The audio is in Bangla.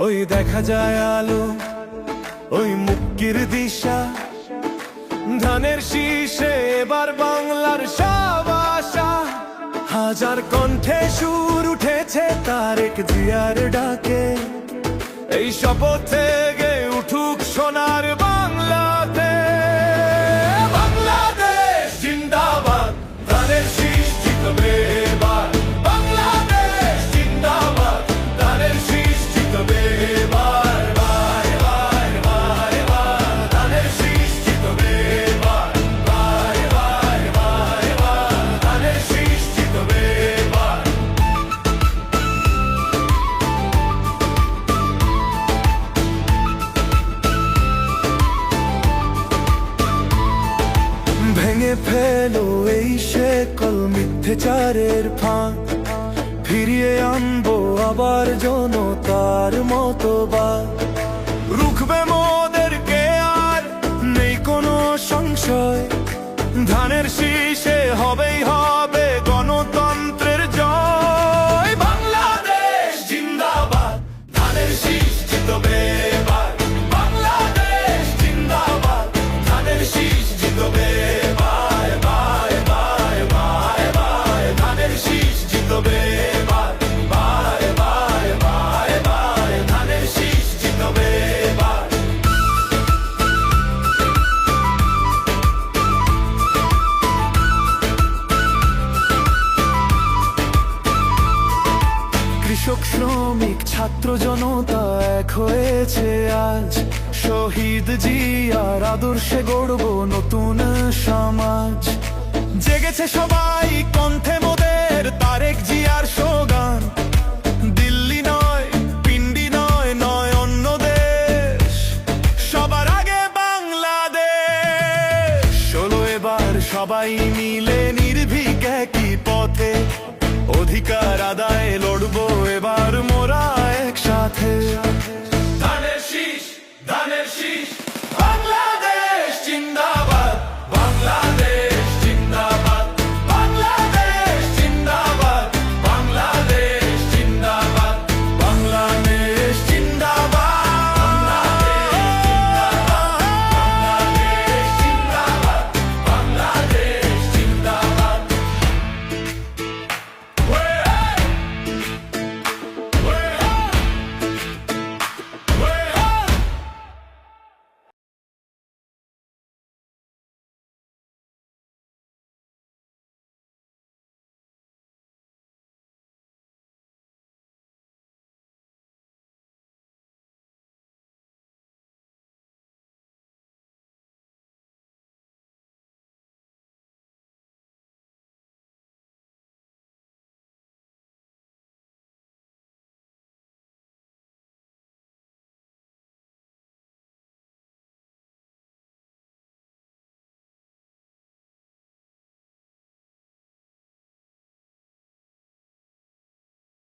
ওই দেখা যায় আলো, ওই মুক্তির দিশা, ধানের শীষে এবার বাংলার সব আশা। হাজার কণ্ঠে সুর উঠেছে তারেক জিয়ার ডাকে, এই শপথ থেকে উঠুক সোনার বাংলাতে। বাংলাদেশ জিন্দাবাদ, ধানের শীষ জিতবে এবার। বাংলাদেশ জিন্দাবাদ, ধানের শীষ জিতবে এবার। এবার, এবার, এবার, এবার, ধানের শীষ জিতবে এবার। এবার, এবার, এবার, এবার, ধানের শীষ জিতবে এবার। ভেঙে ফেলো এই শেকল মিথ্যাচারের ফাঁক, ফিরিয়ে আনবো আবার জনতার মতবাদ। রুখবে মোদেরকে আর নেই কোনো সংশয়, ধানের শীষে হবেই হবে গণতন্ত্রের জয়। বাংলাদেশ জিন্দাবাদ, ধানের শীষ জিতবে এবার। বাংলাদেশ জিন্দাবাদ, ধানের শীষ জিতবে এবার। এবার, এবার, এবার, এবার, ধানের শীষ জিতবে এবার। এবার, এবার, এবার, এবার, ধানের শীষ জিতবে এবার। কৃষক, শ্রমিক, ছাত্র জনতা এক হয়েছে আজ, শহীদ জিয়ার আদর্শে গড়ব নতুন সমাজ। জেগেছে সবাই কণ্ঠে মোদের তারেক জিয়ার স্লোগান,